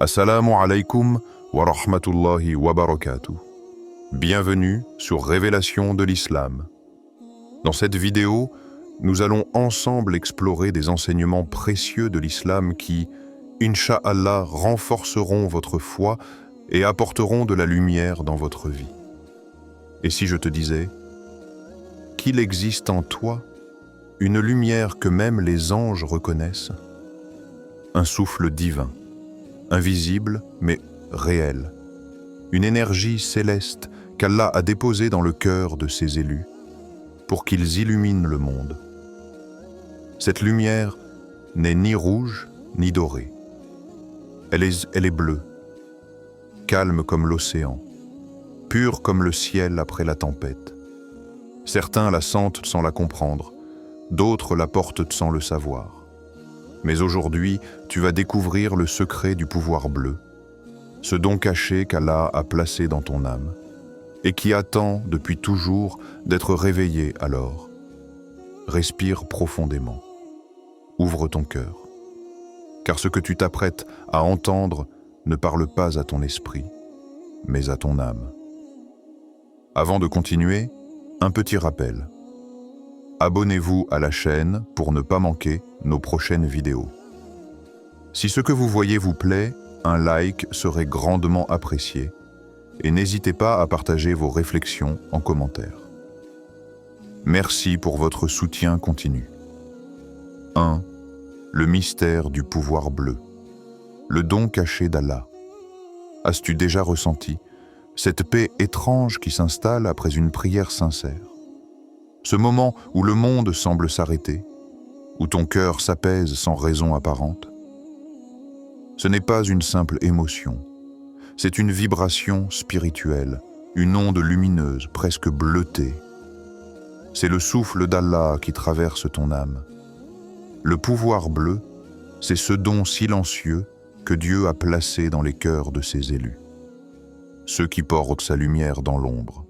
Assalamu alaikum wa rahmatullahi wa barakatuh. Bienvenue sur Révélation de l'Islam. Dans cette vidéo, nous allons ensemble explorer des enseignements précieux de l'Islam qui, Inch'Allah, renforceront votre foi et apporteront de la lumière dans votre vie. Et si je te disais qu'il existe en toi une lumière que même les anges reconnaissent, un souffle divin, invisible mais réel, une énergie céleste qu'Allah a déposée dans le cœur de ses élus pour qu'ils illuminent le monde. Cette lumière n'est ni rouge ni dorée. Elle est bleue, calme comme l'océan, pure comme le ciel après la tempête. Certains la sentent sans la comprendre, d'autres la portent sans le savoir. Mais aujourd'hui, tu vas découvrir le secret du pouvoir bleu, ce don caché qu'Allah a placé dans ton âme, et qui attend depuis toujours d'être réveillé alors. Respire profondément, ouvre ton cœur, car ce que tu t'apprêtes à entendre ne parle pas à ton esprit, mais à ton âme. Avant de continuer, un petit rappel. Abonnez-vous à la chaîne pour ne pas manquer nos prochaines vidéos. Si ce que vous voyez vous plaît, un like serait grandement apprécié et n'hésitez pas à partager vos réflexions en commentaire. Merci pour votre soutien continu. 1. Le mystère du pouvoir bleu. Le don caché d'Allah. As-tu déjà ressenti cette paix étrange qui s'installe après une prière sincère? Ce moment où le monde semble s'arrêter, où ton cœur s'apaise sans raison apparente. Ce n'est pas une simple émotion, c'est une vibration spirituelle, une onde lumineuse, presque bleutée. C'est le souffle d'Allah qui traverse ton âme. Le pouvoir bleu, c'est ce don silencieux que Dieu a placé dans les cœurs de ses élus. Ceux qui portent sa lumière dans l'ombre.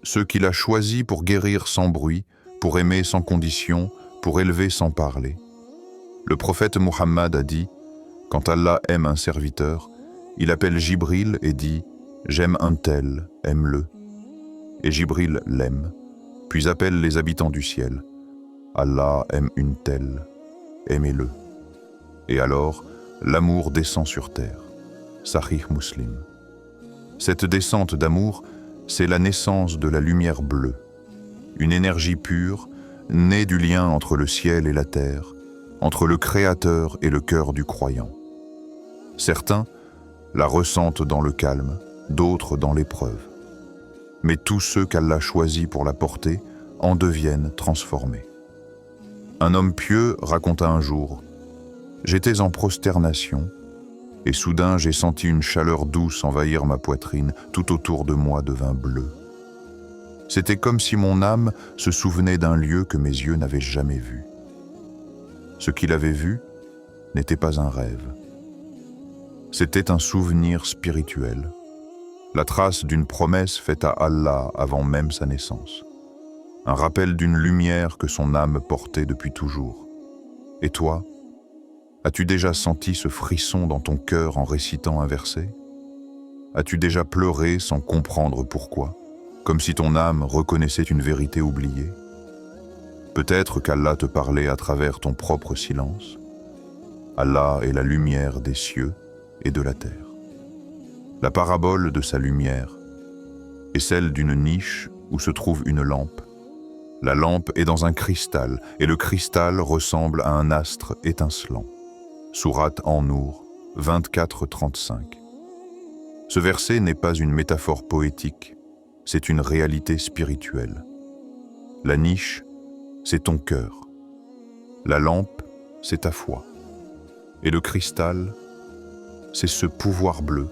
Ceux qu'il a choisis pour guérir sans bruit, pour aimer sans condition, pour élever sans parler. Le prophète Muhammad a dit, quand Allah aime un serviteur, il appelle Jibril et dit, j'aime un tel, aime-le. Et Jibril l'aime, puis appelle les habitants du ciel, Allah aime une telle, aimez-le. Et alors, l'amour descend sur terre. Sahih Muslim. Cette descente d'amour, c'est la naissance de la lumière bleue, une énergie pure, née du lien entre le ciel et la terre, entre le Créateur et le cœur du croyant. Certains la ressentent dans le calme, d'autres dans l'épreuve. Mais tous ceux qu'Allah choisit pour la porter en deviennent transformés. Un homme pieux raconta un jour « J'étais en prosternation, et soudain j'ai senti une chaleur douce envahir ma poitrine, tout autour de moi devint bleu. C'était comme si mon âme se souvenait d'un lieu que mes yeux n'avaient jamais vu. Ce qu'il avait vu n'était pas un rêve. C'était un souvenir spirituel, la trace d'une promesse faite à Allah avant même sa naissance, un rappel d'une lumière que son âme portait depuis toujours. Et toi, as-tu déjà senti ce frisson dans ton cœur en récitant un verset? As-tu déjà pleuré sans comprendre pourquoi, comme si ton âme reconnaissait une vérité oubliée? Peut-être qu'Allah te parlait à travers ton propre silence. Allah est la lumière des cieux et de la terre. La parabole de sa lumière est celle d'une niche où se trouve une lampe. La lampe est dans un cristal et le cristal ressemble à un astre étincelant. Sourate An-Nour 24-35. Ce verset n'est pas une métaphore poétique, c'est une réalité spirituelle. La niche, c'est ton cœur. La lampe, c'est ta foi. Et le cristal, c'est ce pouvoir bleu,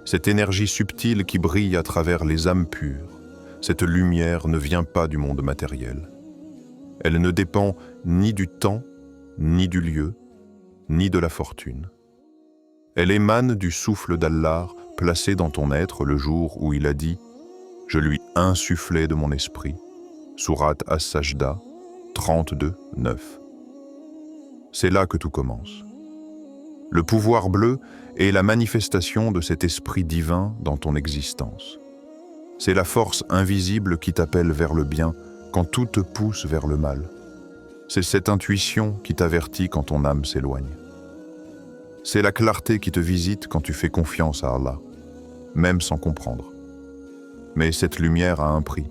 cette énergie subtile qui brille à travers les âmes pures. Cette lumière ne vient pas du monde matériel. Elle ne dépend ni du temps, ni du lieu, ni de la fortune. Elle émane du souffle d'Allah placé dans ton être le jour où il a dit « Je lui insufflai de mon esprit » Sourate As-Sajda 32, 9. C'est là que tout commence. Le pouvoir bleu est la manifestation de cet esprit divin dans ton existence. C'est la force invisible qui t'appelle vers le bien quand tout te pousse vers le mal. C'est cette intuition qui t'avertit quand ton âme s'éloigne. C'est la clarté qui te visite quand tu fais confiance à Allah, même sans comprendre. Mais cette lumière a un prix.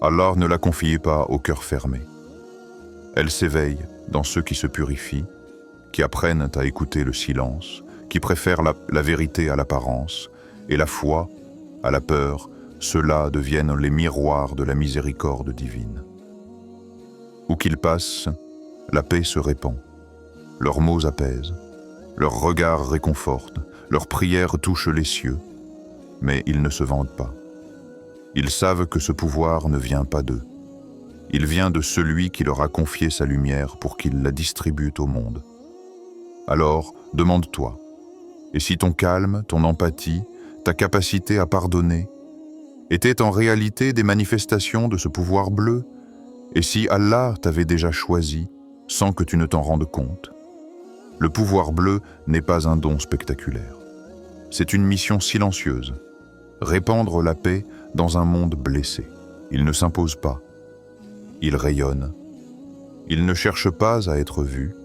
Allah ne la confie pas au cœur fermé. Elle s'éveille dans ceux qui se purifient, qui apprennent à écouter le silence, qui préfèrent la vérité à l'apparence, et la foi à la peur. Ceux-là deviennent les miroirs de la miséricorde divine. Où qu'ils passent, la paix se répand. Leurs mots apaisent, leurs regards réconfortent, leurs prières touchent les cieux, mais ils ne se vantent pas. Ils savent que ce pouvoir ne vient pas d'eux. Il vient de celui qui leur a confié sa lumière pour qu'il la distribue au monde. Alors, demande-toi, et si ton calme, ton empathie, ta capacité à pardonner étaient en réalité des manifestations de ce pouvoir bleu, et si Allah t'avait déjà choisi sans que tu ne t'en rendes compte? Le pouvoir bleu n'est pas un don spectaculaire. C'est une mission silencieuse, répandre la paix dans un monde blessé. Il ne s'impose pas, il rayonne. Il ne cherche pas à être vu,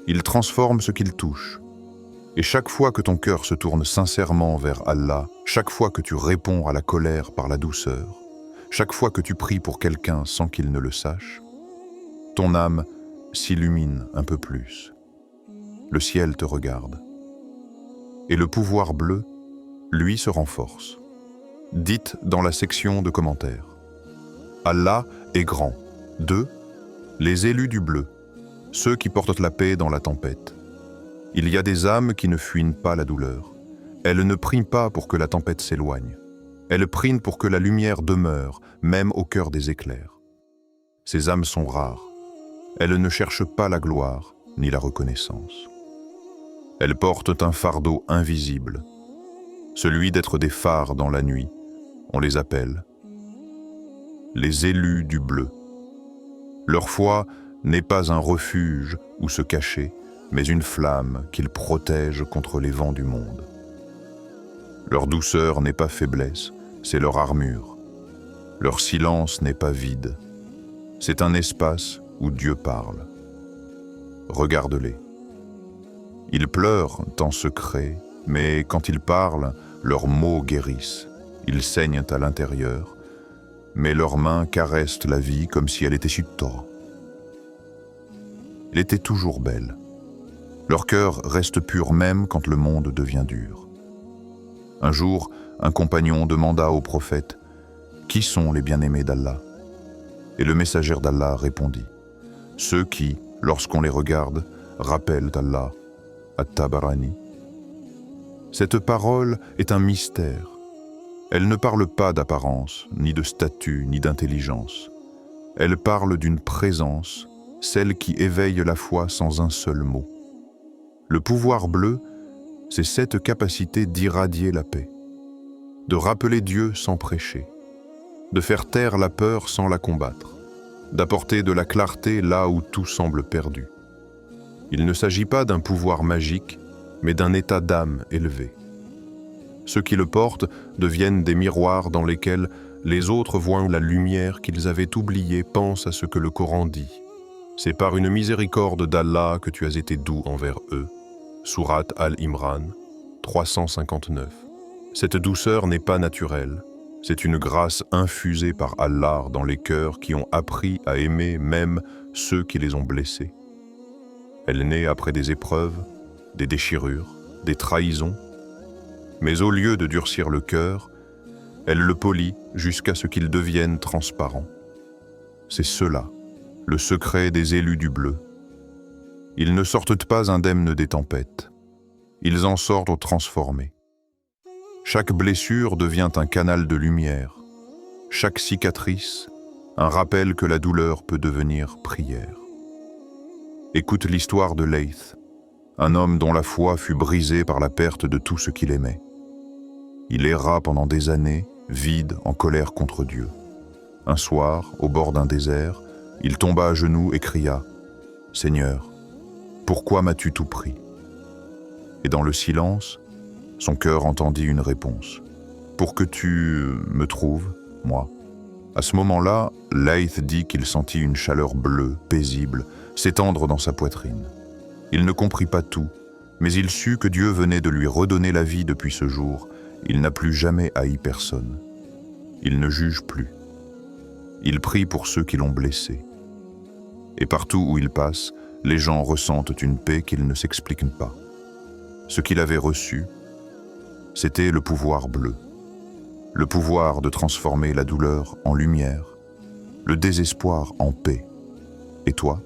il transforme ce qu'il touche. Et chaque fois que ton cœur se tourne sincèrement vers Allah, chaque fois que tu réponds à la colère par la douceur, chaque fois que tu pries pour quelqu'un sans qu'il ne le sache, ton âme s'illumine un peu plus. Le ciel te regarde. Et le pouvoir bleu, lui, se renforce. Dites dans la section de commentaires. Allah est grand. 2. Les élus du bleu, ceux qui portent la paix dans la tempête. Il y a des âmes qui ne fuient pas la douleur. Elles ne prient pas pour que la tempête s'éloigne. Elles prient pour que la lumière demeure, même au cœur des éclairs. Ces âmes sont rares. Elles ne cherchent pas la gloire ni la reconnaissance. Elles portent un fardeau invisible, celui d'être des phares dans la nuit. On les appelle les élus du bleu. Leur foi n'est pas un refuge où se cacher, mais une flamme qu'ils protègent contre les vents du monde. Leur douceur n'est pas faiblesse, c'est leur armure. Leur silence n'est pas vide, c'est un espace où Dieu parle. Regarde-les. Ils pleurent en secret, mais quand ils parlent, leurs mots guérissent. Ils saignent à l'intérieur, mais leurs mains caressent la vie comme si elle était chutto. Elle était toujours belle. Leur cœur reste pur même quand le monde devient dur. Un jour, un compagnon demanda au prophète « Qui sont les bien-aimés d'Allah ?» Et le messager d'Allah répondit « Ceux qui, lorsqu'on les regarde, rappellent Allah, At-Tabarani. » Cette parole est un mystère. Elle ne parle pas d'apparence, ni de statut, ni d'intelligence. Elle parle d'une présence, celle qui éveille la foi sans un seul mot. Le pouvoir bleu, c'est cette capacité d'irradier la paix, de rappeler Dieu sans prêcher, de faire taire la peur sans la combattre, d'apporter de la clarté là où tout semble perdu. Il ne s'agit pas d'un pouvoir magique, mais d'un état d'âme élevé. Ceux qui le portent deviennent des miroirs dans lesquels les autres voient la lumière qu'ils avaient oubliée, pensent à ce que le Coran dit. C'est par une miséricorde d'Allah que tu as été doux envers eux. Sourate Al-Imran, 359. Cette douceur n'est pas naturelle, c'est une grâce infusée par Allah dans les cœurs qui ont appris à aimer même ceux qui les ont blessés. Elle naît après des épreuves, des déchirures, des trahisons, mais au lieu de durcir le cœur, elle le polit jusqu'à ce qu'il devienne transparent. C'est cela, le secret des élus du bleu. Ils ne sortent pas indemnes des tempêtes, ils en sortent transformés. Chaque blessure devient un canal de lumière, chaque cicatrice, un rappel que la douleur peut devenir prière. Écoute l'histoire de Layth, un homme dont la foi fut brisée par la perte de tout ce qu'il aimait. Il erra pendant des années, vide, en colère contre Dieu. Un soir, au bord d'un désert, il tomba à genoux et cria « Seigneur, pourquoi m'as-tu tout pris ?» Et dans le silence, son cœur entendit une réponse. « Pour que tu me trouves, moi ». À ce moment-là, Layth dit qu'il sentit une chaleur bleue, paisible, s'étendre dans sa poitrine. Il ne comprit pas tout, mais il sut que Dieu venait de lui redonner la vie depuis ce jour. Il n'a plus jamais haï personne. Il ne juge plus. Il prie pour ceux qui l'ont blessé. Et partout où il passe, les gens ressentent une paix qu'ils ne s'expliquent pas. Ce qu'il avait reçu, c'était le pouvoir bleu. Le pouvoir de transformer la douleur en lumière, le désespoir en paix. Et toi?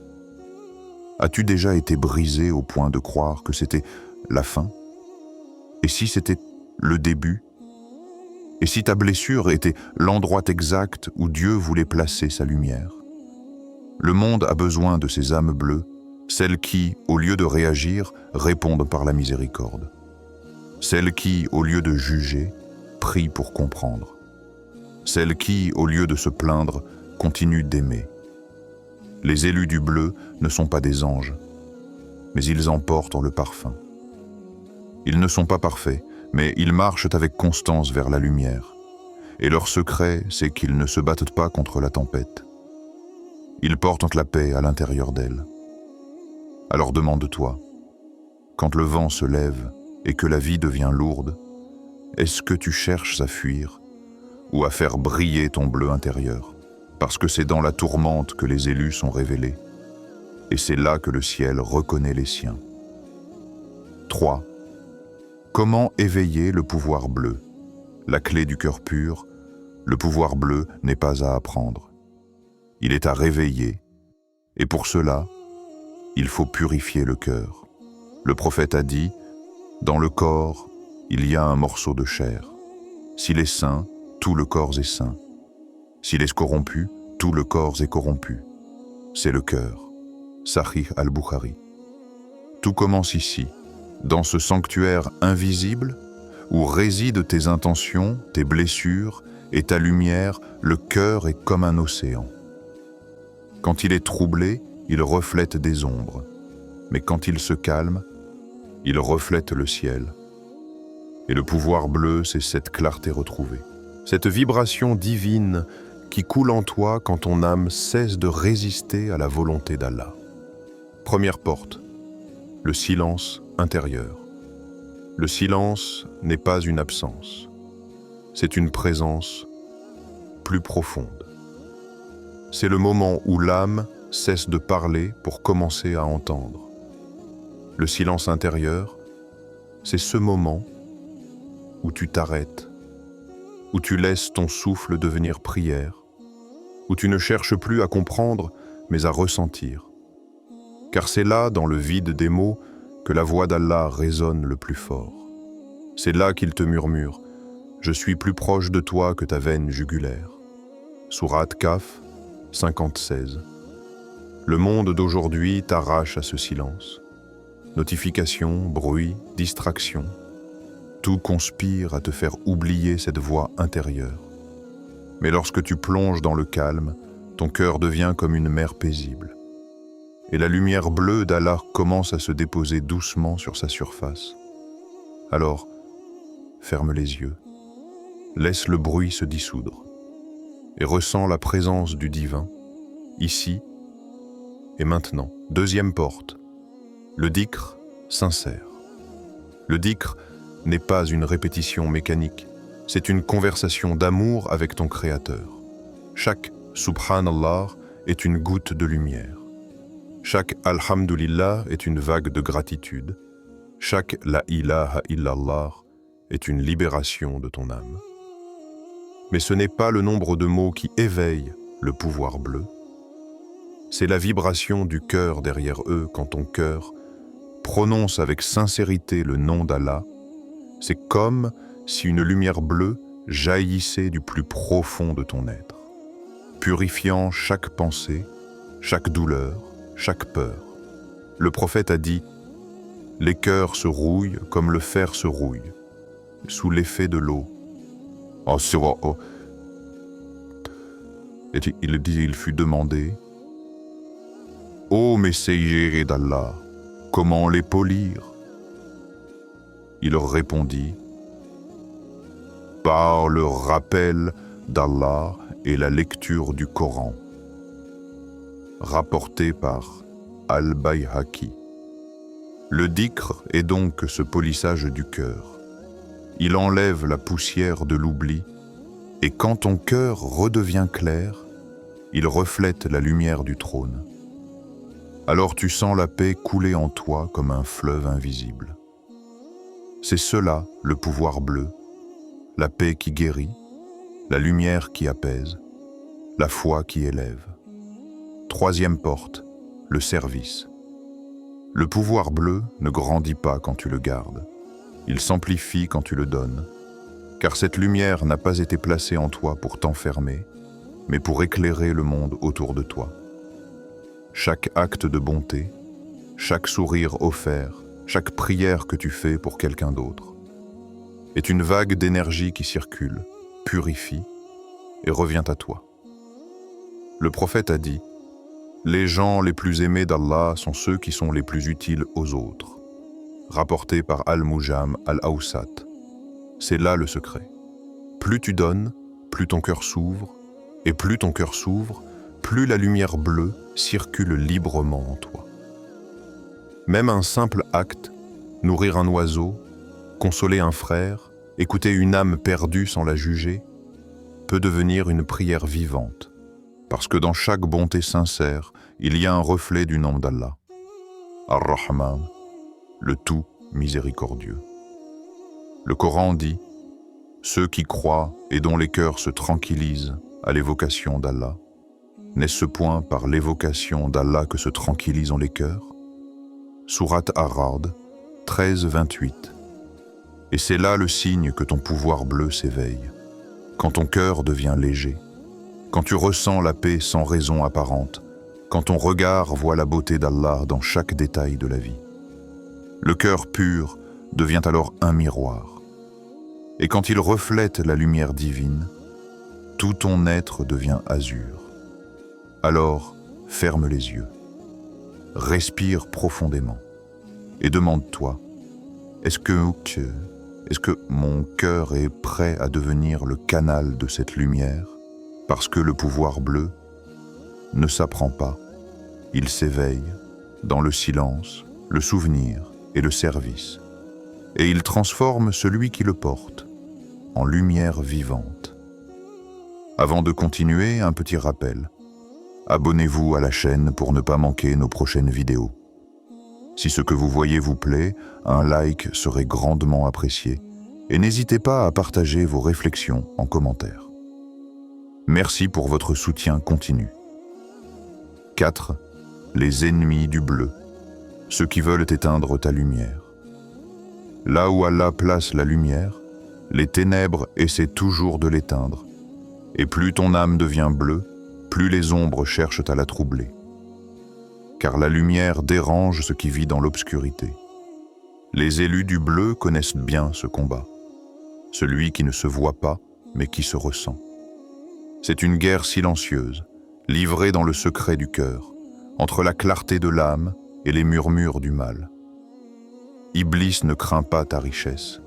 As-tu déjà été brisé au point de croire que c'était la fin? Et si c'était le début? Et si ta blessure était l'endroit exact où Dieu voulait placer sa lumière? Le monde a besoin de ces âmes bleues, celles qui, au lieu de réagir, répondent par la miséricorde. Celles qui, au lieu de juger, prient pour comprendre. Celles qui, au lieu de se plaindre, continuent d'aimer. Les élus du bleu ne sont pas des anges, mais ils en portent le parfum. Ils ne sont pas parfaits, mais ils marchent avec constance vers la lumière. Et leur secret, c'est qu'ils ne se battent pas contre la tempête. Ils portent la paix à l'intérieur d'elles. Alors demande-toi, quand le vent se lève et que la vie devient lourde, est-ce que tu cherches à fuir ou à faire briller ton bleu intérieur? Parce que c'est dans la tourmente que les élus sont révélés, et c'est là que le ciel reconnaît les siens. 3. Comment éveiller le pouvoir bleu? La clé du cœur pur, le pouvoir bleu n'est pas à apprendre. Il est à réveiller, et pour cela, il faut purifier le cœur. Le prophète a dit, « Dans le corps, il y a un morceau de chair. S'il est sain, tout le corps est sain. S'il est corrompu, tout le corps est corrompu. C'est le cœur. » Sahih al-Bukhari. Tout commence ici, dans ce sanctuaire invisible, où résident tes intentions, tes blessures et ta lumière. Le cœur est comme un océan. Quand il est troublé, il reflète des ombres. Mais quand il se calme, il reflète le ciel. Et le pouvoir bleu, c'est cette clarté retrouvée. Cette vibration divine qui coule en toi quand ton âme cesse de résister à la volonté d'Allah. Première porte, le silence intérieur. Le silence n'est pas une absence, c'est une présence plus profonde. C'est le moment où l'âme cesse de parler pour commencer à entendre. Le silence intérieur, c'est ce moment où tu t'arrêtes, où tu laisses ton souffle devenir prière, où tu ne cherches plus à comprendre, mais à ressentir. Car c'est là, dans le vide des mots, que la voix d'Allah résonne le plus fort. C'est là qu'il te murmure « Je suis plus proche de toi que ta veine jugulaire ». Sourate Kaf, 50-16. Le monde d'aujourd'hui t'arrache à ce silence. Notifications, bruit, distractions. Tout conspire à te faire oublier cette voix intérieure. Mais lorsque tu plonges dans le calme, ton cœur devient comme une mer paisible. Et la lumière bleue d'Allah commence à se déposer doucement sur sa surface. Alors, ferme les yeux, laisse le bruit se dissoudre et ressens la présence du divin, ici et maintenant. Deuxième porte, le dhikr sincère. Le dhikr n'est pas une répétition mécanique, c'est une conversation d'amour avec ton Créateur. Chaque Subhanallah est une goutte de lumière. Chaque Alhamdulillah est une vague de gratitude. Chaque La ilaha illallah est une libération de ton âme. Mais ce n'est pas le nombre de mots qui éveille le pouvoir bleu. C'est la vibration du cœur derrière eux quand ton cœur prononce avec sincérité le nom d'Allah. C'est comme si une lumière bleue jaillissait du plus profond de ton être, purifiant chaque pensée, chaque douleur, chaque peur. Le prophète a dit « Les cœurs se rouillent comme le fer se rouille, sous l'effet de l'eau. » Et il fut demandé « Ô messager d'Allah, comment les polir ?» Il répondit: par le rappel d'Allah et la lecture du Coran. Rapporté par Al-Bayhaqi. Le dhikr est donc ce polissage du cœur. Il enlève la poussière de l'oubli, et quand ton cœur redevient clair, il reflète la lumière du trône. Alors tu sens la paix couler en toi comme un fleuve invisible. C'est cela le pouvoir bleu, la paix qui guérit, la lumière qui apaise, la foi qui élève. Troisième porte, le service. Le pouvoir bleu ne grandit pas quand tu le gardes. Il s'amplifie quand tu le donnes, car cette lumière n'a pas été placée en toi pour t'enfermer, mais pour éclairer le monde autour de toi. Chaque acte de bonté, chaque sourire offert, chaque prière que tu fais pour quelqu'un d'autre, est une vague d'énergie qui circule, purifie et revient à toi. Le prophète a dit: les gens les plus aimés d'Allah sont ceux qui sont les plus utiles aux autres. Rapporté par Al-Mujam Al-Awsat. C'est là le secret. Plus tu donnes, plus ton cœur s'ouvre, et plus ton cœur s'ouvre, plus la lumière bleue circule librement en toi. Même un simple acte, nourrir un oiseau, consoler un frère, écouter une âme perdue sans la juger, peut devenir une prière vivante, parce que dans chaque bonté sincère, il y a un reflet du nom d'Allah. Ar-Rahman, le tout miséricordieux. Le Coran dit: ceux qui croient et dont les cœurs se tranquillisent à l'évocation d'Allah, n'est-ce point par l'évocation d'Allah que se tranquillisent les cœurs? Sourate Ar-Ra'd 13-28. Et c'est là le signe que ton pouvoir bleu s'éveille, quand ton cœur devient léger, quand tu ressens la paix sans raison apparente, quand ton regard voit la beauté d'Allah dans chaque détail de la vie. Le cœur pur devient alors un miroir. Et quand il reflète la lumière divine, tout ton être devient azur. Alors, ferme les yeux, respire profondément et demande-toi: est-ce que mon cœur est prêt à devenir le canal de cette lumière? Parce que le pouvoir bleu ne s'apprend pas, il s'éveille dans le silence, le souvenir et le service, et il transforme celui qui le porte en lumière vivante. Avant de continuer, un petit rappel. Abonnez-vous à la chaîne pour ne pas manquer nos prochaines vidéos. Si ce que vous voyez vous plaît, un like serait grandement apprécié, et n'hésitez pas à partager vos réflexions en commentaire. Merci pour votre soutien continu. 4. Les ennemis du bleu, ceux qui veulent éteindre ta lumière. Là où Allah place la lumière, les ténèbres essaient toujours de l'éteindre, et plus ton âme devient bleue, plus les ombres cherchent à la troubler. Car la lumière dérange ce qui vit dans l'obscurité. Les élus du bleu connaissent bien ce combat, celui qui ne se voit pas, mais qui se ressent. C'est une guerre silencieuse, livrée dans le secret du cœur, entre la clarté de l'âme et les murmures du mal. Iblis ne craint pas ta richesse,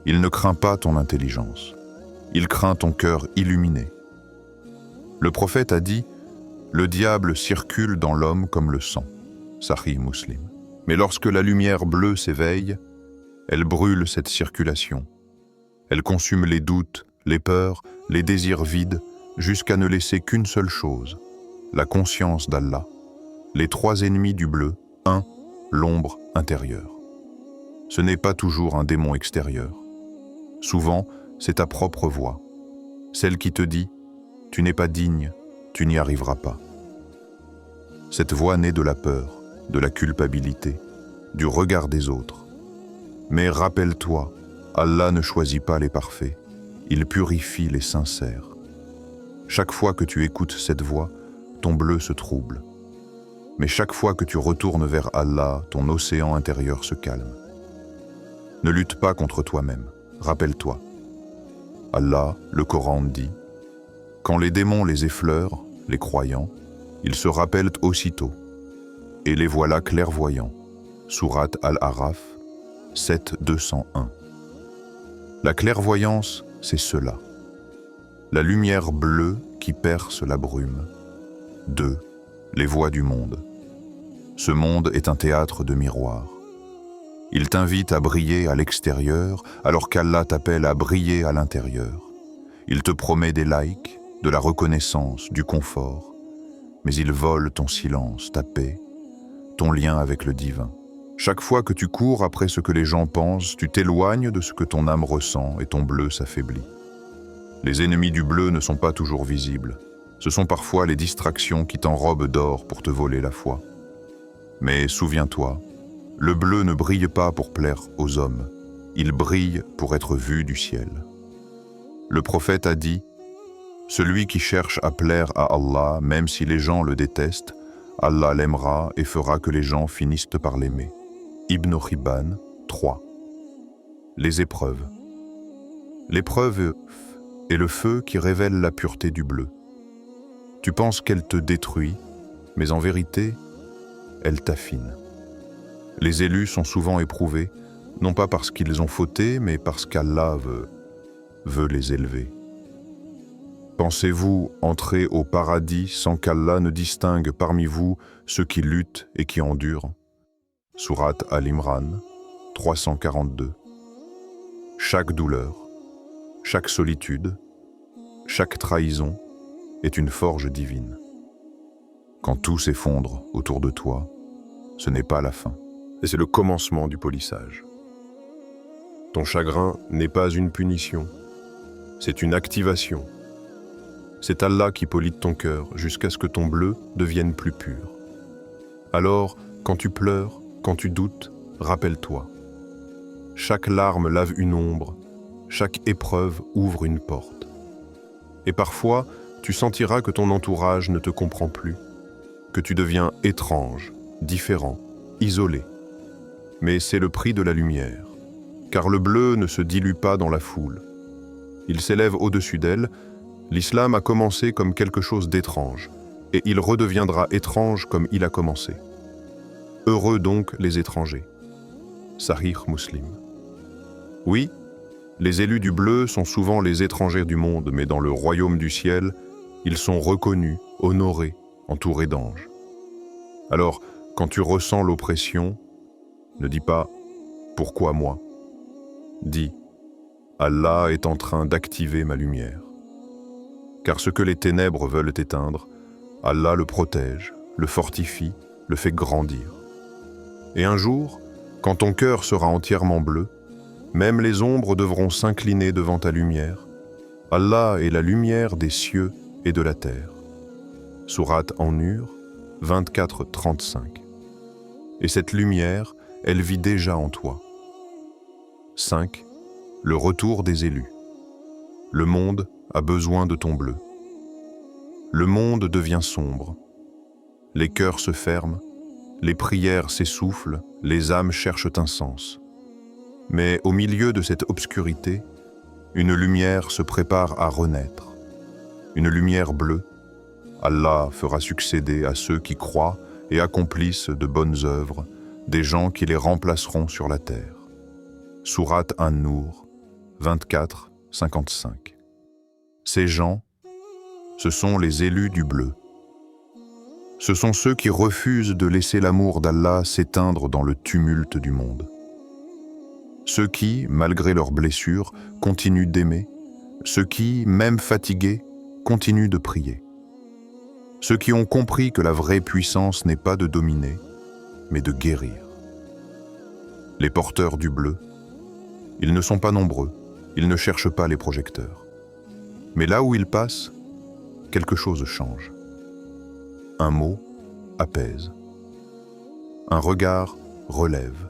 il ne craint pas ton intelligence, il craint ton cœur illuminé. Le prophète a dit: le diable circule dans l'homme comme le sang. Sahih Muslim. Mais lorsque la lumière bleue s'éveille, elle brûle cette circulation. Elle consume les doutes, les peurs, les désirs vides, jusqu'à ne laisser qu'une seule chose, la conscience d'Allah. Les trois ennemis du bleu. 1. L'ombre intérieure. Ce n'est pas toujours un démon extérieur. Souvent, c'est ta propre voix, celle qui te dit: tu n'es pas digne, tu n'y arriveras pas. Cette voix naît de la peur, de la culpabilité, du regard des autres. Mais rappelle-toi, Allah ne choisit pas les parfaits, il purifie les sincères. Chaque fois que tu écoutes cette voix, ton bleu se trouble. Mais chaque fois que tu retournes vers Allah, ton océan intérieur se calme. Ne lutte pas contre toi-même, rappelle-toi. Allah, le Coran dit: quand les démons les effleurent, les croyants, ils se rappellent aussitôt, et les voilà clairvoyants. Sourate Al-Araf 7, 201. La clairvoyance, c'est cela. La lumière bleue qui perce la brume. 2. Les voies du monde. Ce monde est un théâtre de miroirs. Il t'invite à briller à l'extérieur alors qu'Allah t'appelle à briller à l'intérieur. Il te promet des likes, de la reconnaissance, du confort, mais il vole ton silence, ta paix, ton lien avec le divin. Chaque fois que tu cours après ce que les gens pensent, tu t'éloignes de ce que ton âme ressent et ton bleu s'affaiblit. Les ennemis du bleu ne sont pas toujours visibles. Ce sont parfois les distractions qui t'enrobent d'or pour te voler la foi. Mais souviens-toi, le bleu ne brille pas pour plaire aux hommes. Il brille pour être vu du ciel. Le prophète a dit « Celui qui cherche à plaire à Allah, même si les gens le détestent, Allah l'aimera et fera que les gens finissent par l'aimer. » Ibn Hibban 3. Les épreuves. L'épreuve est le feu qui révèle la pureté du bleu. Tu penses qu'elle te détruit, mais en vérité, elle t'affine. Les élus sont souvent éprouvés, non pas parce qu'ils ont fauté, mais parce qu'Allah veut les élever. Pensez-vous entrer au paradis sans qu'Allah ne distingue parmi vous ceux qui luttent et qui endurent? Sourate Al-Imran 342. Chaque douleur, chaque solitude, chaque trahison est une forge divine. Quand tout s'effondre autour de toi, ce n'est pas la fin. Et c'est le commencement du polissage. Ton chagrin n'est pas une punition, c'est une activation. C'est Allah qui polit ton cœur jusqu'à ce que ton bleu devienne plus pur. Alors, quand tu pleures, quand tu doutes, rappelle-toi. Chaque larme lave une ombre, chaque épreuve ouvre une porte. Et parfois, tu sentiras que ton entourage ne te comprend plus, que tu deviens étrange, différent, isolé. Mais c'est le prix de la lumière, car le bleu ne se dilue pas dans la foule. Il s'élève au-dessus d'elle. L'islam a commencé comme quelque chose d'étrange, et il redeviendra étrange comme il a commencé. Heureux donc les étrangers. Sahih Muslim. Oui, les élus du bleu sont souvent les étrangers du monde, mais dans le royaume du ciel, ils sont reconnus, honorés, entourés d'anges. Alors, quand tu ressens l'oppression, ne dis pas « Pourquoi moi ?» Dis « Allah est en train d'activer ma lumière. » Car ce que les ténèbres veulent éteindre, Allah le protège, le fortifie, le fait grandir. Et un jour, quand ton cœur sera entièrement bleu, même les ombres devront s'incliner devant ta lumière. Allah est la lumière des cieux et de la terre. Sourate An-Nur 24-35. Et cette lumière, elle vit déjà en toi. 5. Le retour des élus. Le monde a besoin de ton bleu. Le monde devient sombre. Les cœurs se ferment, les prières s'essoufflent, les âmes cherchent un sens. Mais au milieu de cette obscurité, une lumière se prépare à renaître. Une lumière bleue. Allah fera succéder à ceux qui croient et accomplissent de bonnes œuvres, des gens qui les remplaceront sur la terre. Sourate An-Nur 24-55. Ces gens, ce sont les élus du bleu. Ce sont ceux qui refusent de laisser l'amour d'Allah s'éteindre dans le tumulte du monde. Ceux qui, malgré leurs blessures, continuent d'aimer. Ceux qui, même fatigués, continuent de prier. Ceux qui ont compris que la vraie puissance n'est pas de dominer, mais de guérir. Les porteurs du bleu, ils ne sont pas nombreux, ils ne cherchent pas les projecteurs. Mais là où ils passent, quelque chose change. Un mot apaise. Un regard relève.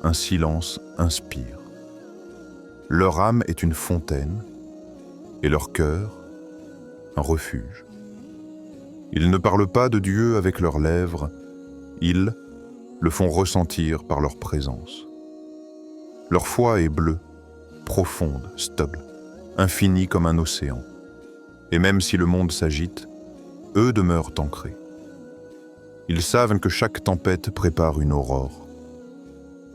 Un silence inspire. Leur âme est une fontaine et leur cœur un refuge. Ils ne parlent pas de Dieu avec leurs lèvres, ils le font ressentir par leur présence. Leur foi est bleue, profonde, stable, infinie comme un océan. Et même si le monde s'agite, eux demeurent ancrés. Ils savent que chaque tempête prépare une aurore.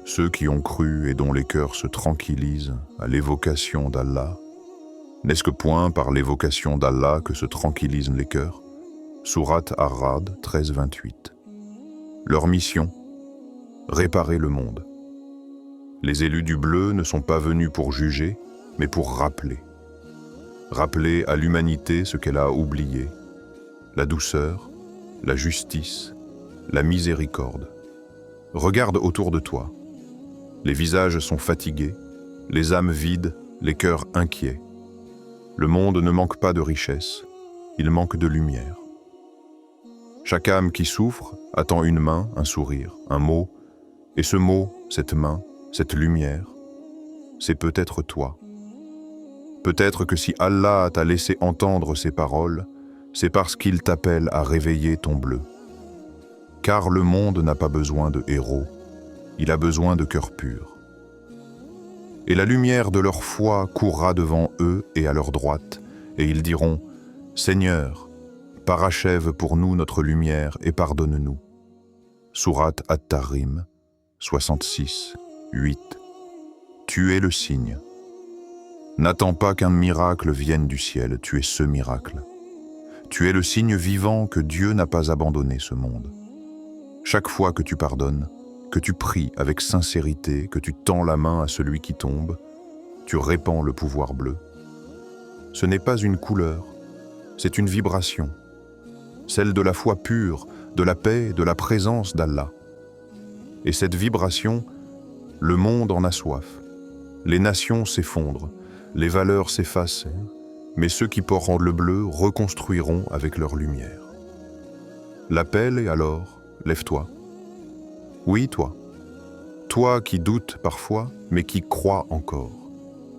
ceux qui ont cru et dont les cœurs se tranquillisent à l'évocation d'Allah. N'est-ce que point par l'évocation d'Allah que se tranquillisent les cœurs? Sourate Ar-Ra'd 13-28. Leur mission: réparer le monde. Les élus du bleu ne sont pas venus pour juger, mais pour rappeler. Rappeler à l'humanité ce qu'elle a oublié: la douceur, la justice, la miséricorde. Regarde autour de toi. Les visages sont fatigués, les âmes vides, les cœurs inquiets. Le monde ne manque pas de richesse, il manque de lumière. Chaque âme qui souffre attend une main, un sourire, un mot, et ce mot, cette main, cette lumière, c'est peut-être toi. Peut-être que si Allah t'a laissé entendre ces paroles, c'est parce qu'il t'appelle à réveiller ton bleu. Car le monde n'a pas besoin de héros, il a besoin de cœurs purs. Et la lumière de leur foi courra devant eux et à leur droite, et ils diront: Seigneur, parachève pour nous notre lumière et pardonne-nous. Sourate At-Tahrim 66, 8. Tu es le signe. N'attends pas qu'un miracle vienne du ciel, tu es ce miracle. Tu es le signe vivant que Dieu n'a pas abandonné ce monde. Chaque fois que tu pardonnes, que tu pries avec sincérité, que tu tends la main à celui qui tombe, tu répands le pouvoir bleu. Ce n'est pas une couleur, c'est une vibration, celle de la foi pure, de la paix, de la présence d'Allah. Et cette vibration, le monde en a soif. Les nations s'effondrent, les valeurs s'effacent, mais ceux qui portent le bleu reconstruiront avec leur lumière. L'appel est alors: lève-toi. Oui, toi. Toi qui doutes parfois, mais qui crois encore.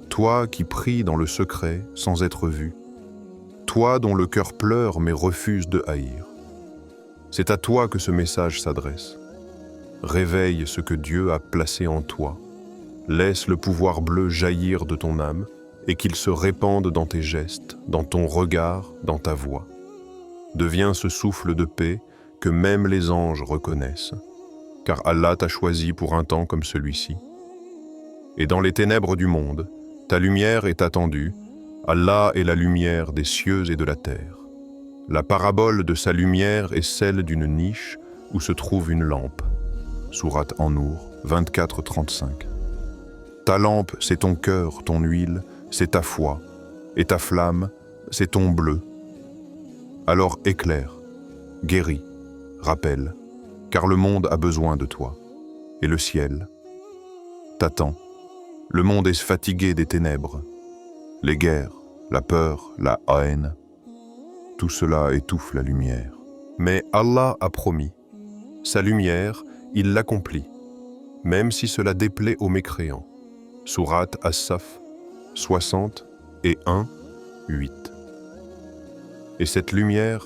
Toi qui pries dans le secret sans être vu. Toi dont le cœur pleure mais refuse de haïr. C'est à toi que ce message s'adresse. Réveille ce que Dieu a placé en toi. Laisse le pouvoir bleu jaillir de ton âme et qu'il se répande dans tes gestes, dans ton regard, dans ta voix. Deviens ce souffle de paix que même les anges reconnaissent, car Allah t'a choisi pour un temps comme celui-ci. Et dans les ténèbres du monde, ta lumière est attendue. Allah est la lumière des cieux et de la terre. La parabole de sa lumière est celle d'une niche où se trouve une lampe. Sourate An-Nour 24-35. Ta lampe, c'est ton cœur, ton huile, c'est ta foi, et ta flamme, c'est ton bleu. Alors éclaire, guéris, rappelle, car le monde a besoin de toi, et le ciel t'attend. Le monde est fatigué des ténèbres, les guerres, la peur, la haine, tout cela étouffe la lumière. Mais Allah a promis, sa lumière, il l'accomplit, même si cela déplaît aux mécréants. Sourate As-Saf 60 et 1, 8. Et cette lumière,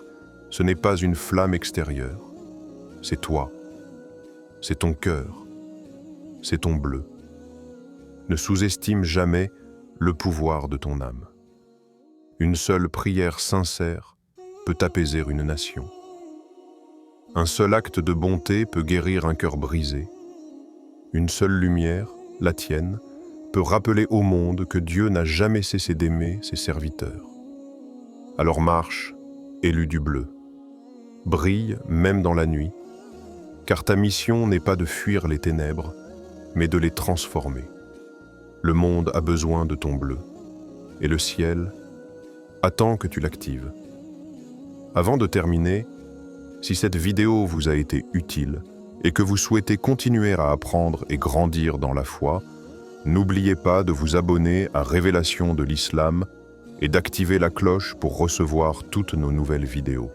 ce n'est pas une flamme extérieure, c'est toi, c'est ton cœur, c'est ton bleu. Ne sous-estime jamais le pouvoir de ton âme. Une seule prière sincère peut apaiser une nation. Un seul acte de bonté peut guérir un cœur brisé. Une seule lumière, la tienne, peut rappeler au monde que Dieu n'a jamais cessé d'aimer ses serviteurs. Alors marche, élu du bleu. Brille même dans la nuit, car ta mission n'est pas de fuir les ténèbres, mais de les transformer. Le monde a besoin de ton bleu, et le ciel attend que tu l'actives. Avant de terminer, si cette vidéo vous a été utile et que vous souhaitez continuer à apprendre et grandir dans la foi, n'oubliez pas de vous abonner à Révélation de l'Islam et d'activer la cloche pour recevoir toutes nos nouvelles vidéos.